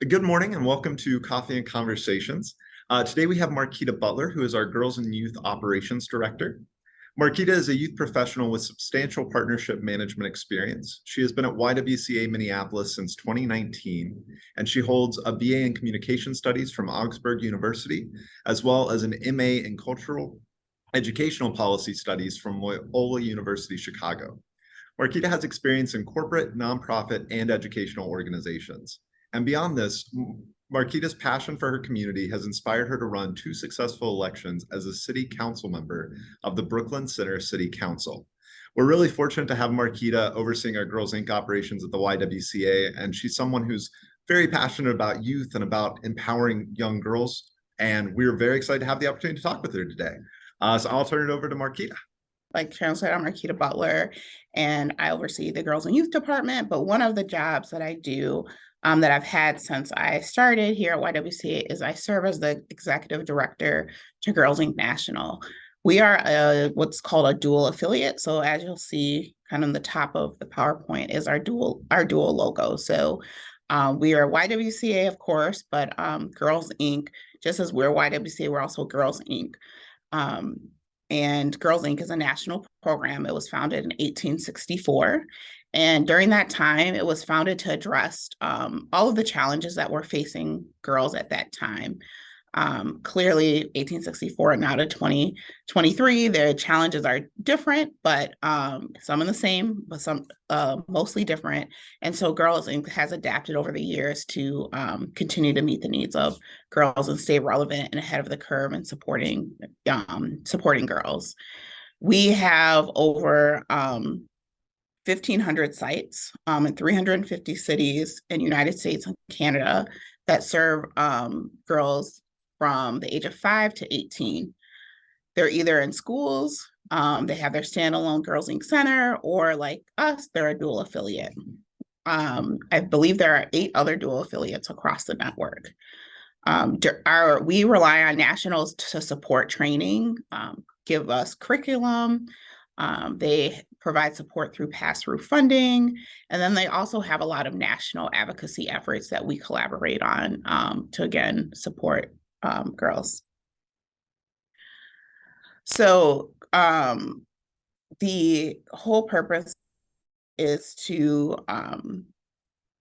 Good morning and welcome to Coffee and Conversations. Today we have Marquita Butler, who is our Girls and Youth Operations Director. Marquita is a youth professional with substantial partnership management experience. She has been at YWCA Minneapolis since 2019, and she holds a BA in Communication Studies from Augsburg University, as well as an MA in Cultural Educational Policy Studies from Loyola University Chicago. Marquita has experience in corporate, nonprofit, and educational organizations. And beyond this, Marquita's passion for her community has inspired her to run two successful elections as a city council member of the Brooklyn Center City Council. We're really fortunate to have Marquita overseeing our Girls Inc. operations at the YWCA, and she's someone who's very passionate about youth and about empowering young girls. And we're very excited to have the opportunity to talk with her today. So I'll turn it over to Marquita. Like Sharon said, I'm Marquita Butler, and I oversee the Girls and Youth Department. But one of the jobs that I do that I've had since I started here at YWCA is I serve as the Executive Director to Girls Inc. National. We are what's called a dual affiliate. So as you'll see kind of on the top of the PowerPoint is our dual logo. So we are YWCA, of course, but Girls Inc., just as we're YWCA, we're also Girls Inc. And Girls Inc. is a national program. It was founded in 1864. And during that time, it was founded to address all of the challenges that were facing girls at that time. Clearly, 1864 and now to 2023, their challenges are different, but some are the same, but some mostly different. And so Girls Inc. has adapted over the years to continue to meet the needs of girls and stay relevant and ahead of the curve and supporting girls. We have over 1,500 sites in 350 cities in the United States and Canada that serve girls from the age of 5 to 18. They're either in schools, they have their standalone Girls Inc. Center, or like us, they're a dual affiliate. I believe there are 8 other dual affiliates across the network. We rely on nationals to support training, give us curriculum. They provide support through pass-through funding. And then they also have a lot of national advocacy efforts that we collaborate on to, again, support girls. So the whole purpose is to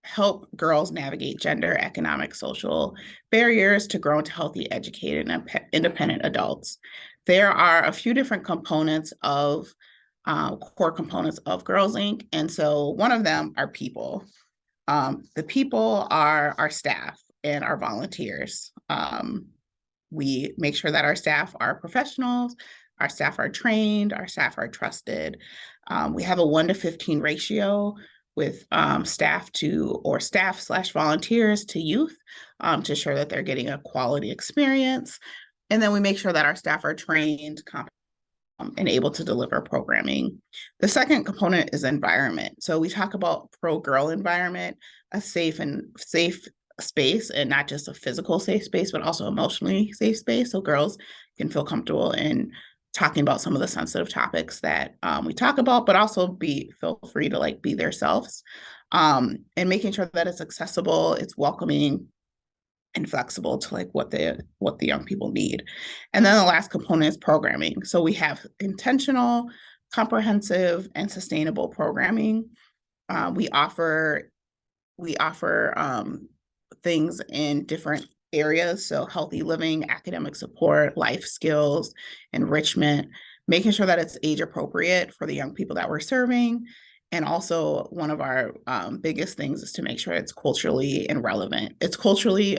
help girls navigate gender, economic, social barriers to grow into healthy, educated, and independent adults. There are a few different components of core components of Girls Inc. And so one of them are people. The people are our staff and our volunteers. We make sure that our staff are professionals, our staff are trained, our staff are trusted. We have a 1:15 ratio with staff/volunteers to youth to ensure that they're getting a quality experience. And then we make sure that our staff are trained, and able to deliver programming. The second component is environment. So we talk about pro-girl environment, a safe space, and not just a physical safe space, but also emotionally safe space, so girls can feel comfortable in talking about some of the sensitive topics that we talk about, but also feel free to be themselves, and making sure that it's accessible, it's welcoming, and flexible to what the young people need. And then the last component is programming. So we have intentional, comprehensive, and sustainable programming. We offer things in different areas, so healthy living, academic support, life skills, enrichment, making sure that it's age appropriate for the young people that we're serving. And also one of our biggest things is to make sure it's culturally and relevant. It's culturally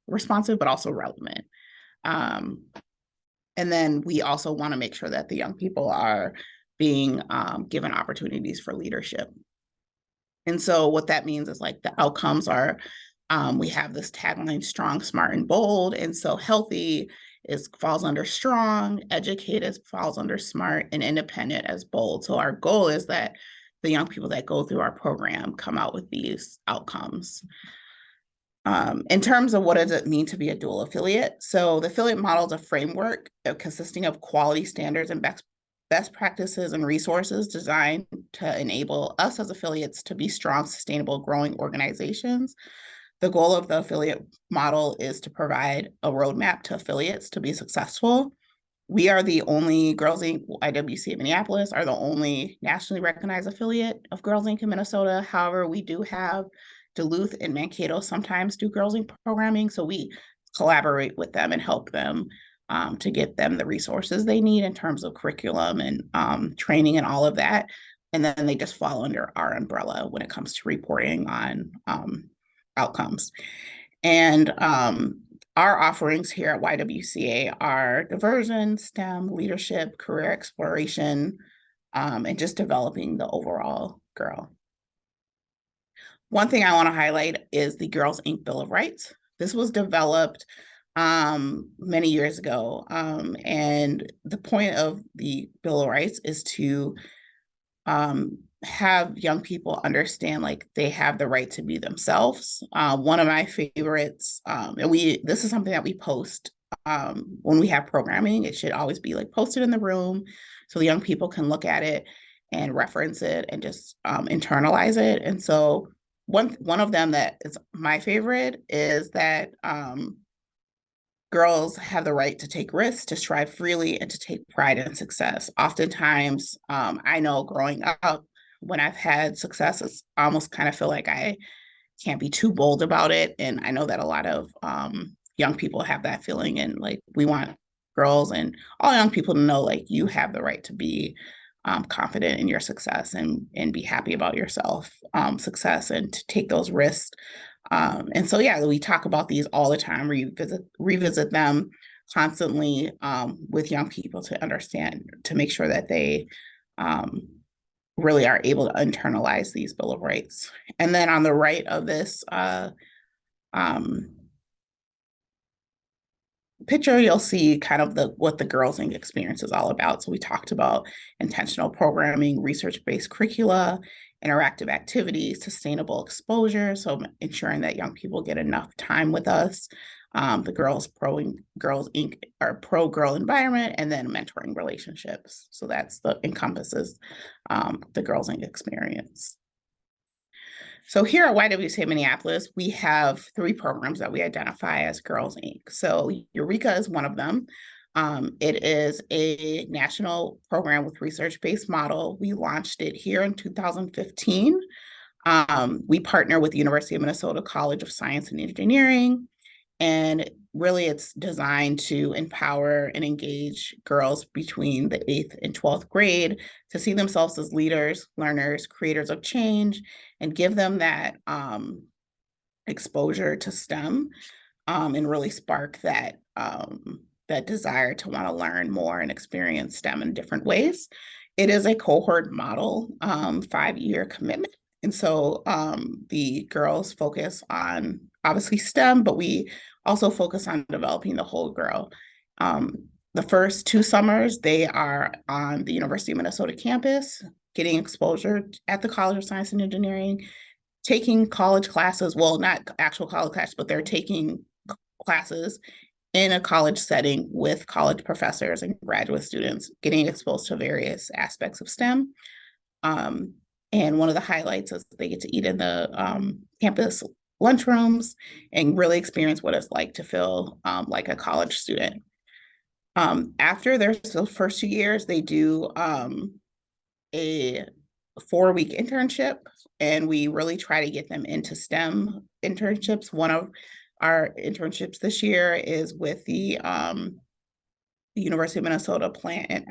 responsive, but also relevant. And then we also want to make sure that the young people are being given opportunities for leadership. And so what that means is the outcomes are, we have this tagline, strong, smart, and bold. And so healthy falls under strong, educated falls under smart, and independent as bold. So our goal is that the young people that go through our program come out with these outcomes. In terms of what does it mean to be a dual affiliate? So the affiliate model is a framework consisting of quality standards and best practices and resources designed to enable us as affiliates to be strong, sustainable, growing organizations. The goal of the affiliate model is to provide a roadmap to affiliates to be successful. We are the only Girls Inc. IWC of Minneapolis are the only nationally recognized affiliate of Girls Inc. in Minnesota. However, we do have Duluth and Mankato sometimes do Girls Inc. programming. So we collaborate with them and help them to get them the resources they need in terms of curriculum and training and all of that. And then they just fall under our umbrella when it comes to reporting on outcomes. And our offerings here at YWCA are diversion, STEM, leadership, career exploration, and just developing the overall girl. One thing I want to highlight is the Girls Inc. Bill of Rights. This was developed many years ago. And the point of the Bill of Rights is to have young people understand like they have the right to be themselves. One of my favorites, and this is something that we post when we have programming. It should always be like posted in the room so the young people can look at it and reference it and just internalize it. And so one of them that is my favorite is that girls have the right to take risks, to strive freely, and to take pride in success. Oftentimes, I know growing up, when I've had success, it's almost kind of feel like I can't be too bold about it. And I know that a lot of young people have that feeling. And like, we want girls and all young people to know, like, you have the right to be confident in your success and be happy about yourself, success, and to take those risks. And so, yeah, we talk about these all the time, revisit them constantly with young people to understand, to make sure that they really are able to internalize these Bill of Rights. And then on the right of this picture, you'll see kind of what the Girls Inc. experience is all about. So we talked about intentional programming, research-based curricula, interactive activities, sustainable exposure, so ensuring that young people get enough time with us, the Girls Inc. or pro-girl environment, and then mentoring relationships. So that's encompasses the Girls Inc. experience. So here at YWCA Minneapolis, we have 3 programs that we identify as Girls Inc. So Eureka is one of them. It is a national program with research-based model. We launched it here in 2015. We partner with the University of Minnesota College of Science and Engineering, and really it's designed to empower and engage girls between the 8th and 12th grade to see themselves as leaders, learners, creators of change, and give them that exposure to STEM and really spark that that desire to want to learn more and experience STEM in different ways. It is a cohort model, 5-year commitment. And so the girls focus on obviously STEM, but we also focus on developing the whole girl. The first 2 summers, they are on the University of Minnesota campus, getting exposure at the College of Science and Engineering, taking college classes, well, not actual college classes, but they're taking classes in a college setting with college professors and graduate students, getting exposed to various aspects of STEM. And one of the highlights is they get to eat in the campus lunchrooms and really experience what it's like to feel like a college student. After their first 2 years, they do a 4-week internship, and we really try to get them into STEM internships. One of our internships this year is with the University of Minnesota Plant and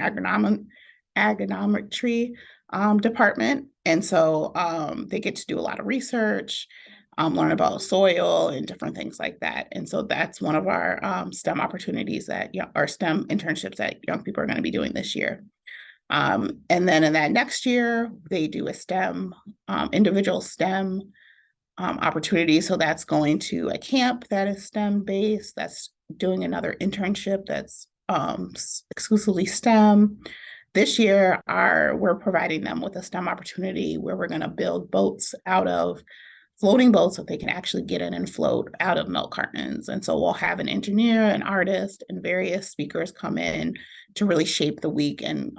Agronometry department. And so they get to do a lot of research, learn about soil and different things like that. And so that's one of our STEM opportunities our STEM internships that young people are going to be doing this year. And then in that next year, they do a STEM, individual STEM opportunity. So that's going to a camp that is STEM based, that's doing another internship that's exclusively STEM. This year, we're providing them with a STEM opportunity where we're going to build boats out of floating boats so they can actually get in and float out of milk cartons. And so we'll have an engineer, an artist, and various speakers come in to really shape the week and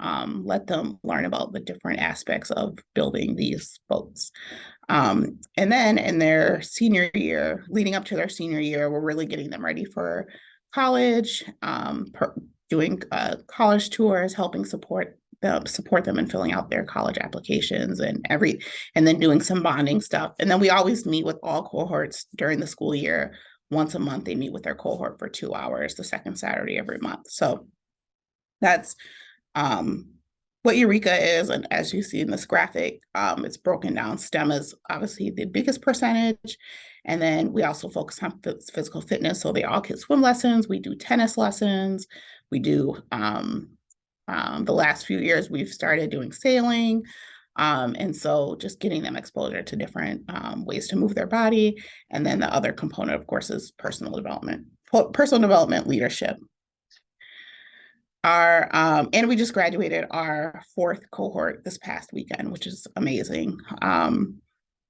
let them learn about the different aspects of building these boats. And then in their senior year, leading up to their senior year, we're really getting them ready for college, doing college tours, helping support them in filling out their college applications and then doing some bonding stuff. And then we always meet with all cohorts during the school year. Once a month, they meet with their cohort for 2 hours, the second Saturday every month. So that's what Eureka is. And as you see in this graphic, it's broken down. STEM is obviously the biggest percentage. And then we also focus on physical fitness. So they all get swim lessons. We do tennis lessons. We do, the last few years, we've started doing sailing. And so just getting them exposure to different ways to move their body. And then the other component, of course, is personal development leadership. And we just graduated our 4th cohort this past weekend, which is amazing. And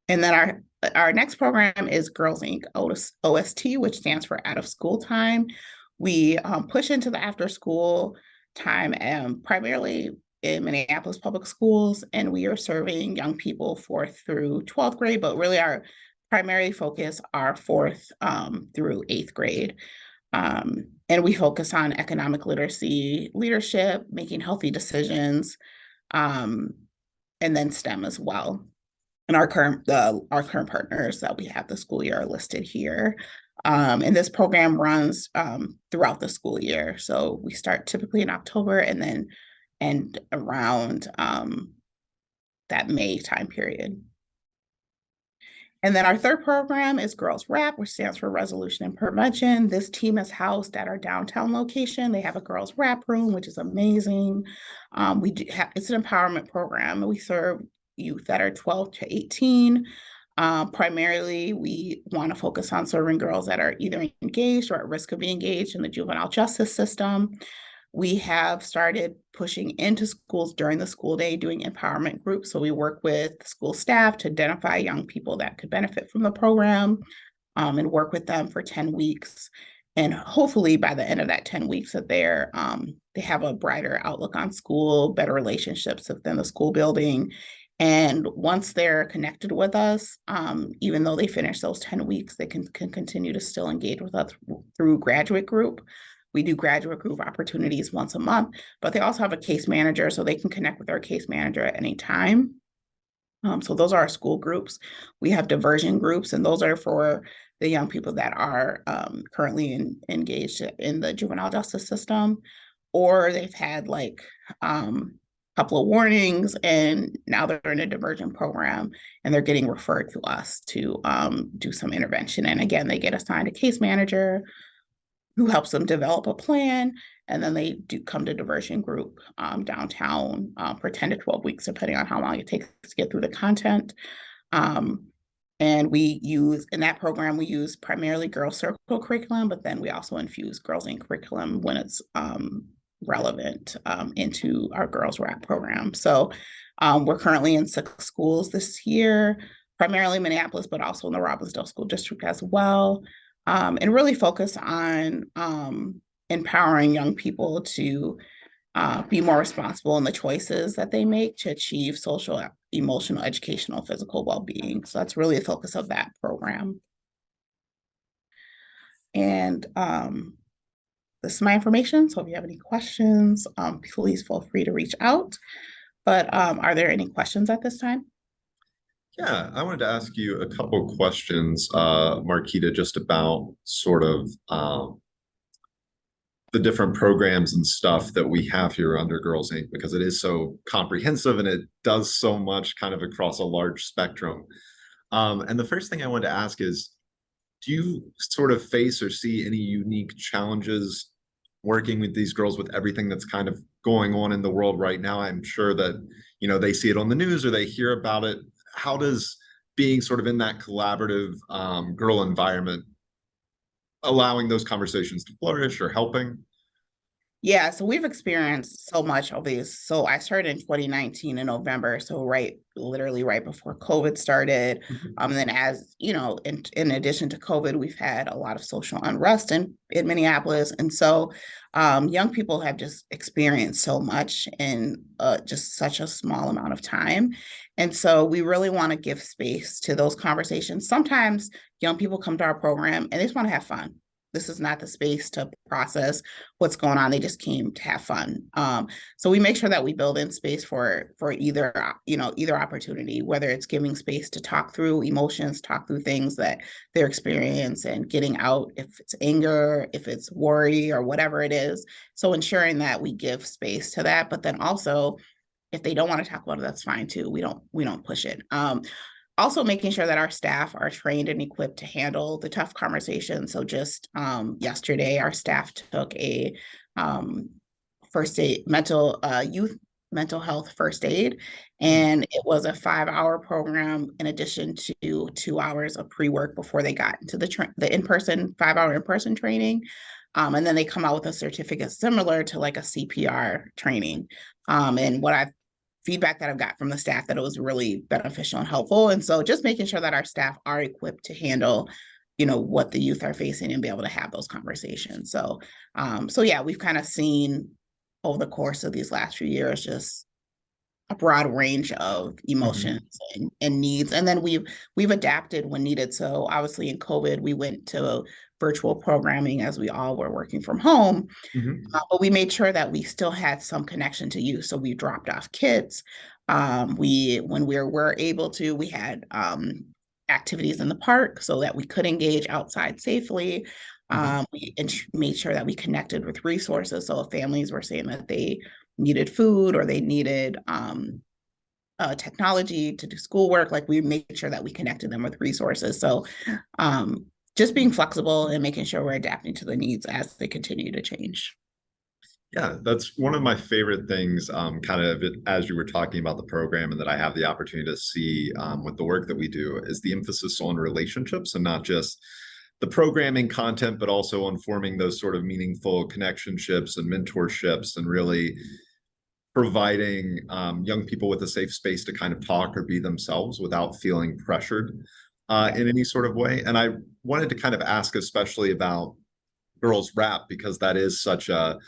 then our next program is Girls Inc. OST, which stands for out of school time. We push into the after school time primarily in Minneapolis public schools, and we are serving young people 4th through 12th grade, but really our primary focus are 4th through 8th grade. And we focus on economic literacy, leadership, making healthy decisions, and then STEM as well. And our current partners that we have the school year are listed here. And this program runs throughout the school year. So we start typically in October and then end around that May time period. And then our 3rd program is Girls Rap, which stands for Resolution and Prevention. This team is housed at our downtown location. They have a girls rap room, which is amazing. It's an empowerment program. We serve youth that are 12 to 18. Primarily, we want to focus on serving girls that are either engaged or at risk of being engaged in the juvenile justice system. We have started pushing into schools during the school day, doing empowerment groups. So we work with school staff to identify young people that could benefit from the program and work with them for 10 weeks. And hopefully by the end of that 10 weeks that they have a brighter outlook on school, better relationships within the school building. And once they're connected with us, even though they finish those 10 weeks, they can continue to still engage with us through graduate group. We do graduate group opportunities once a month, but they also have a case manager, so they can connect with their case manager at any time. So those are our school groups. We have diversion groups, and those are for the young people that are currently engaged in the juvenile justice system, or they've had like couple of warnings and now they're in a diversion program and they're getting referred to us to do some intervention. And again, they get assigned a case manager who helps them develop a plan, and then they do come to diversion group downtown for 10 to 12 weeks, depending on how long it takes to get through the content. And in that program, we use primarily Girls Circle curriculum, but then we also infuse Girls Inc. curriculum when it's relevant into our Girls Rap program. So we're currently in 6 schools this year, primarily Minneapolis, but also in the Robbinsdale School District as well. And really focus on empowering young people to be more responsible in the choices that they make to achieve social, emotional, educational, physical well-being. So that's really the focus of that program. And this is my information. So if you have any questions, please feel free to reach out. But are there any questions at this time? Yeah, I wanted to ask you a couple questions, Marquita, just about sort of the different programs and stuff that we have here under Girls Inc., because it is so comprehensive and it does so much kind of across a large spectrum. And the first thing I wanted to ask is, do you sort of face or see any unique challenges working with these girls with everything that's kind of going on in the world right now? I'm sure that, they see it on the news or they hear about it. How does being sort of in that collaborative girl environment allowing those conversations to flourish or helping? Yeah, so we've experienced so much of these. So I started in 2019 in November, so literally right before COVID started. Mhm. Then as you know, in addition to COVID, we've had a lot of social unrest in Minneapolis, and so young people have just experienced so much in just such a small amount of time, and so we really want to give space to those conversations. Sometimes young people come to our program and they just want to have fun. This is not the space to process what's going on. They just came to have fun. So we make sure that we build in space for either either opportunity, whether it's giving space to talk through emotions, talk through things that they're experiencing, and getting out if it's anger, if it's worry, or whatever it is. So ensuring that we give space to that, but then also if they don't want to talk about it, that's fine too. We don't push it. Also making sure that our staff are trained and equipped to handle the tough conversations. So just yesterday, our staff took a first aid youth mental health first aid, and it was a 5-hour program in addition to 2 hours of pre-work before they got into the in-person 5-hour in-person training. And then they come out with a certificate similar to like a CPR training. And what I've feedback that I've got from the staff that it was really beneficial and helpful. And so just making sure that our staff are equipped to handle, what the youth are facing and be able to have those conversations. So yeah, we've kind of seen over the course of these last few years, just a broad range of Mhm. emotions and needs. And then we've adapted when needed. So obviously in COVID, we went to virtual programming as we all were working from home. Mhm. But we made sure that we still had some connection to youth. So we dropped off kits. When were able to, we had activities in the park so that we could engage outside safely. Mhm. We made sure that we connected with resources. So if families were saying that they needed food or they needed technology to do schoolwork, like we made sure that we connected them with resources. So um, just being flexible and making sure we're adapting to the needs as they continue to change. Yeah, that's one of my favorite things, kind of as you were talking about the program and that I have the opportunity to see with the work that we do is the emphasis on relationships and not just the programming content, but also on forming those sort of meaningful connectionships and mentorships and really providing young people with a safe space to kind of talk or be themselves without feeling pressured Yeah. in any sort of way. And I wanted to kind of ask especially about girls rap because that is such a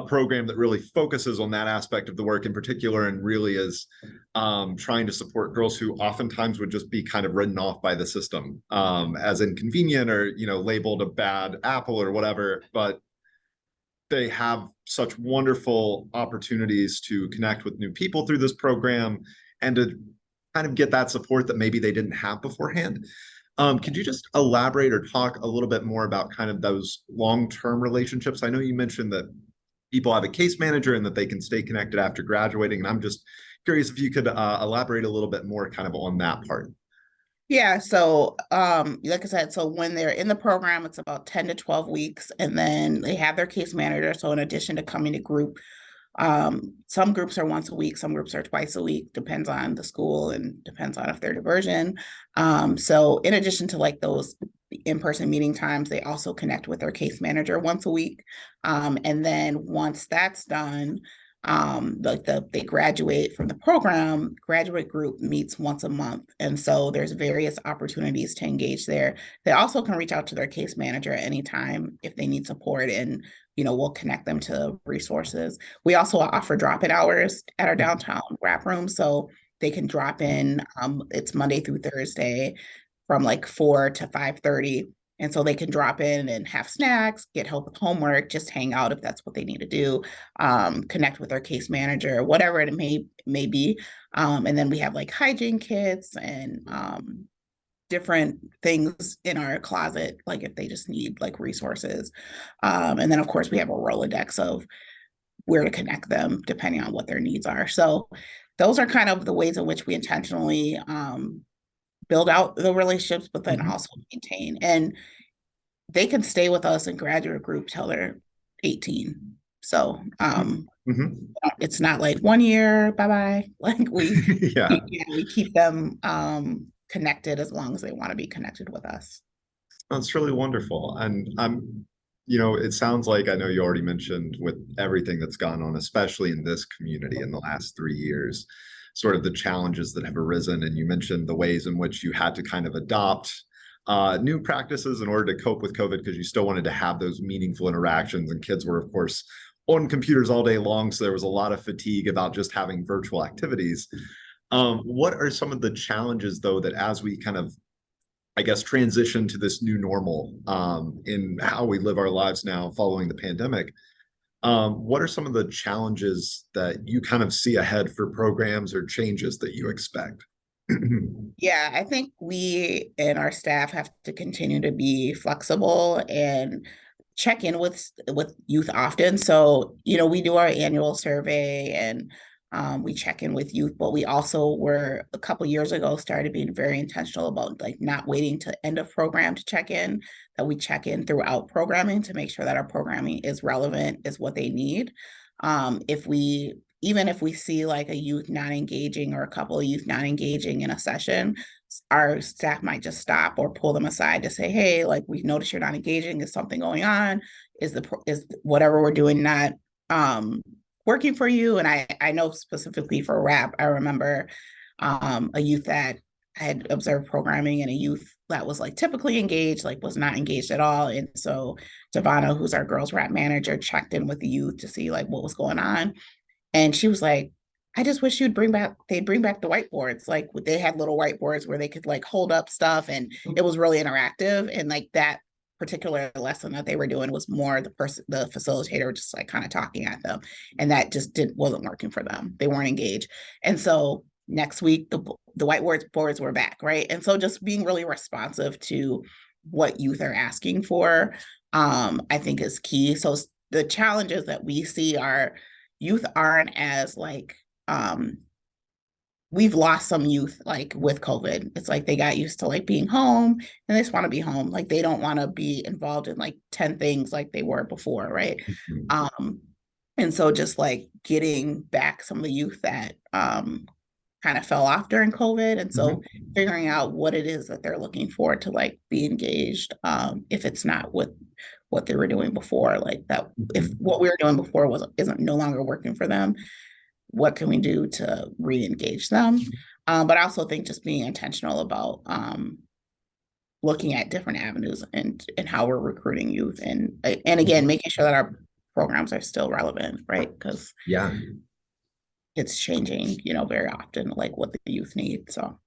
program that really focuses on that aspect of the work in particular and really is trying to support girls who oftentimes would just be kind of written off by the system as inconvenient or labeled a bad apple or whatever, but they have such wonderful opportunities to connect with new people through this program and to kind of get that support that maybe they didn't have beforehand. Could you just elaborate or talk a little bit more about kind of those long-term relationships? I know you mentioned that people have a case manager and that they can stay connected after graduating. And I'm just curious if you could elaborate a little bit more kind of on that part. Yeah, so like I said, so when they're in the program, it's about 10 to 12 weeks, and then they have their case manager. So in addition to coming to group, some groups are once a week, some groups are twice a week, depends on the school and depends on if they're diversion. So in addition to like those in-person meeting times, they also connect with their case manager once a week. And then once that's done, they graduate from the program, graduate group meets once a month. And so there's various opportunities to engage there. They also can reach out to their case manager at any time if they need support, and we'll connect them to resources. We also offer drop-in hours at our downtown wrap room. So they can drop in. It's Monday through Thursday from like 4 to 5:30. And so they can drop in and have snacks, get help with homework, just hang out if that's what they need to do, connect with their case manager, whatever it may be. And then we have like hygiene kits and different things in our closet, like if they just need like resources. And then of course we have a Rolodex of where to connect them depending on what their needs are. So those are kind of the ways in which we intentionally build out the relationships, but then Mhm. also maintain. And they can stay with us in graduate group till they're 18. So Mhm. it's not like 1 year, bye-bye. Like Yeah, we keep them connected as long as they want to be connected with us. that's really wonderful. And I'm It sounds like I know you already mentioned with everything that's gone on, especially in this community in the last 3 years, sort of the challenges that have arisen. And you mentioned the ways in which you had to kind of adopt new practices in order to cope with COVID because you still wanted to have those meaningful interactions. And kids were, of course, on computers all day long. So there was a lot of fatigue about just having virtual activities. What are some of the challenges, though, that as we kind of I guess, transition to this new normal in how we live our lives now following the pandemic. What are some of the challenges that you kind of see ahead for programs or changes that you expect? Yeah, I think we and our staff have to continue to be flexible and check in with youth often. So, we do our annual survey and we check in with youth, but we also were a couple years ago started being very intentional about like not waiting to end of program to check in, that we check in throughout programming to make sure that our programming is relevant, is what they need. If we even if we see like a youth not engaging or a couple of youth not engaging in a session, our staff might just stop or pull them aside to say, hey, like we noticed you're not engaging. Is something going on? Is whatever we're doing not working for you? And I know specifically for rap, I remember a youth that had observed programming and a youth that was like typically engaged, like was not engaged at all. And so Devana, who's our girls rap manager, checked in with the youth to see like what was going on. And she was like, I just wish they'd bring back the whiteboards. Like they had little whiteboards where they could like hold up stuff and it was really interactive. And like that particular lesson that they were doing was more the facilitator just like kind of talking at them. And that just wasn't working for them. They weren't engaged. And so next week, the boards were back, right? And so just being really responsive to what youth are asking for, I think is key. So the challenges that we see are youth aren't as like we've lost some youth like with COVID. It's like they got used to like being home and they just want to be home. Like they don't want to be involved in like 10 things like they were before, right? And so just like getting back some of the youth that kind of fell off during COVID. And so figuring out what it is that they're looking for to like be engaged, if it's not with what they were doing before, like that, if what we were doing before isn't no longer working for them, what can we do to re-engage them? But I also think just being intentional about looking at different avenues and how we're recruiting youth and again making sure that our programs are still relevant, right? Because Yeah. it's changing, very often, like what the youth need. So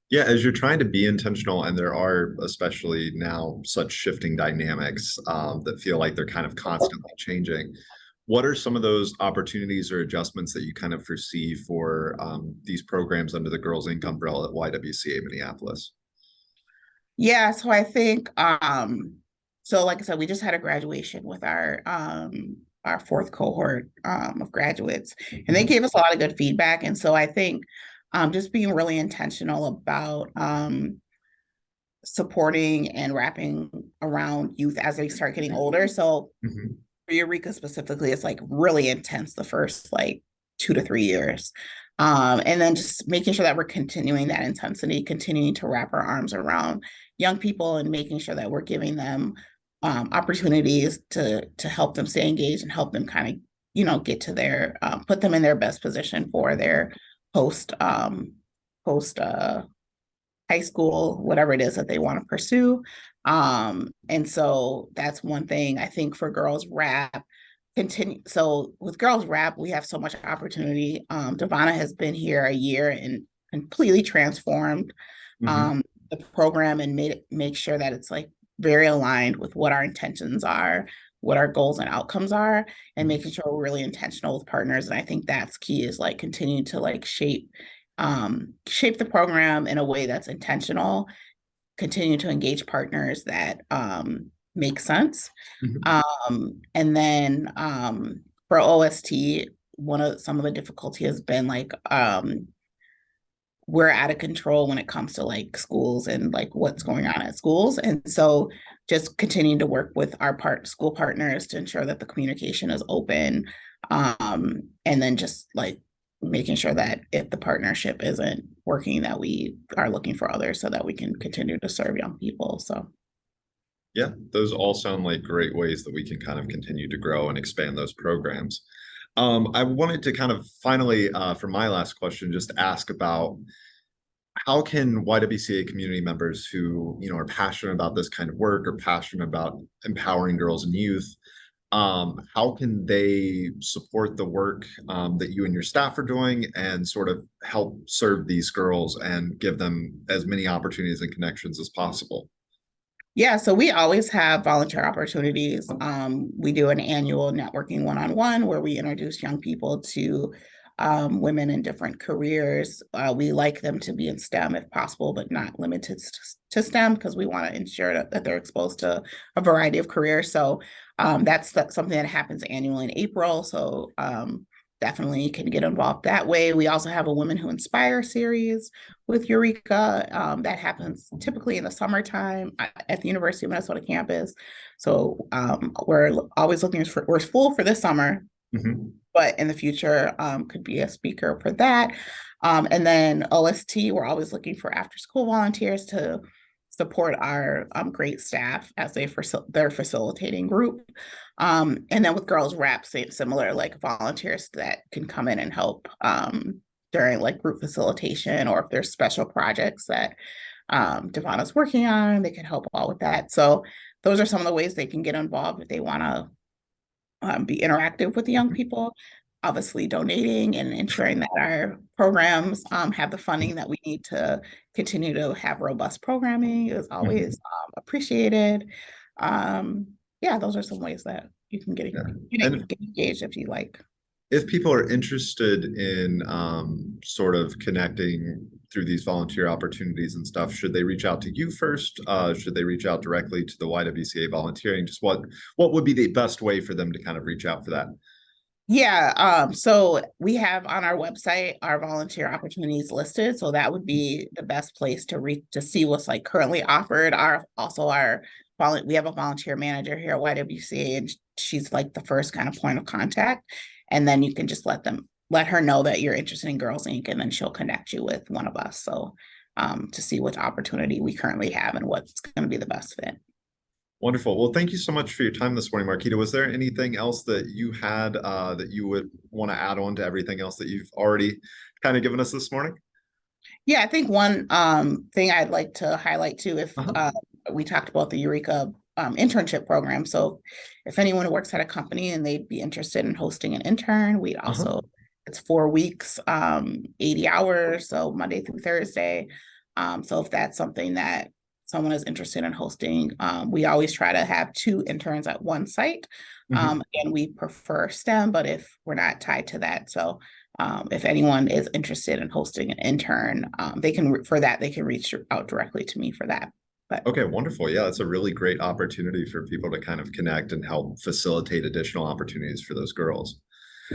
Yeah, as you're trying to be intentional, and there are especially now such shifting dynamics that feel like they're kind of constantly changing. What are some of those opportunities or adjustments that you kind of foresee for these programs under the Girls Inc. umbrella at YWCA Minneapolis? yeah, so I think so like I said, we just had a graduation with our fourth cohort of graduates, and they gave us a lot of good feedback. And so I think just being really intentional about supporting and wrapping around youth as they start getting older. So for Eureka specifically, it's like really intense the first like 2 to 3 years. And then just making sure that we're continuing that intensity, continuing to wrap our arms around young people and making sure that we're giving them opportunities to help them stay engaged and help them kind of, get to their, put them in their best position for their post high school, whatever it is that they want to pursue. And so that's one thing I think for girls rap continue. So with girls rap, we have so much opportunity. Devana has been here a year and completely transformed the program and make sure that it's like very aligned with what our intentions are, what our goals and outcomes are, and making sure we're really intentional with partners. And I think that's key is like continue to like shape the program in a way that's intentional, continue to engage partners that make sense. And then for OST, some of the difficulty has been like we're out of control when it comes to like schools and like what's going on at schools. And so just continuing to work with our school partners to ensure that the communication is open. And then just like making sure that if the partnership isn't working, that we are looking for others so that we can continue to serve young people. So Yeah, those all sound like great ways that we can kind of continue to grow and expand those programs. I wanted to kind of finally, for my last question, just ask about how can YWCA community members who, are passionate about this kind of work or passionate about empowering girls and youth, how can they support the work that you and your staff are doing and sort of help serve these girls and give them as many opportunities and connections as possible? Yeah, so we always have volunteer opportunities. We do an annual networking one-on-one where we introduce young people to women in different careers. We like them to be in STEM if possible, but not limited to STEM because we want to ensure that they're exposed to a variety of careers. So that's something that happens annually in April. So definitely can get involved that way. We also have a Women Who Inspire series with Eureka that happens typically in the summertime at the University of Minnesota campus. So we're always looking for, we're full for this summer, but in the future could be a speaker for that. And then OST, we're always looking for after school volunteers to support our great staff as they're facilitating group. And then with Girls Rap, similar like volunteers that can come in and help during like group facilitation, or if there's special projects that Devana's working on, they can help out with that. So those are some of the ways they can get involved if they want to be interactive with the young people. Obviously, donating and ensuring that our programs have the funding that we need to continue to have robust programming is always appreciated. Yeah, those are some ways that you can get engaged if you like. If people are interested in sort of connecting through these volunteer opportunities and stuff, should they reach out to you first? Should they reach out directly to the YWCA volunteering? Just what would be the best way for them to kind of reach out for that? Yeah, so we have on our website our volunteer opportunities listed. So that would be the best place to reach to see what's like currently offered. We have a volunteer manager here at YWCA, and she's like the first kind of point of contact. And then you can just let her know that you're interested in Girls Inc. and then she'll connect you with one of us. So to see what opportunity we currently have and what's going to be the best fit. Wonderful. Well, thank you so much for your time this morning, Marquita. Was there anything else that you had that you would want to add on to everything else that you've already kind of given us this morning? Yeah, I think one thing I'd like to highlight too, if we talked about the Eureka internship program. So if anyone works at a company and they'd be interested in hosting an intern, we'd also, it's 4 weeks, 80 hours, so Monday through Thursday. So if that's something that someone is interested in hosting, we always try to have 2 interns at one site. And we prefer STEM, but if we're not tied to that. So if anyone is interested in hosting an intern, they can reach out directly to me for that. But okay, wonderful. Yeah, that's a really great opportunity for people to kind of connect and help facilitate additional opportunities for those girls.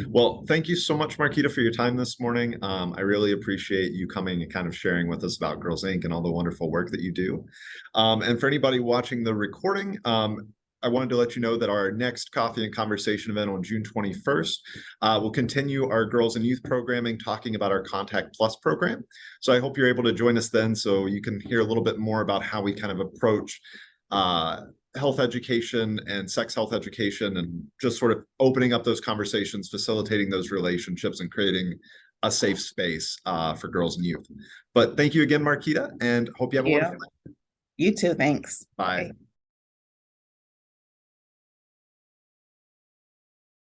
Well, thank you so much, Marquita, for your time this morning. I really appreciate you coming and kind of sharing with us about Girls Inc. and all the wonderful work that you do. And for anybody watching the recording, I wanted to let you know that our next Coffee and Conversation event on June 21st will continue our Girls and Youth programming, talking about our Contact Plus program. So I hope you're able to join us then so you can hear a little bit more about how we kind of approach health education and sex health education, and just sort of opening up those conversations, facilitating those relationships, and creating a safe space for girls and youth. But thank you again, Marquita, and hope you have a wonderful day. You too. Thanks. Bye.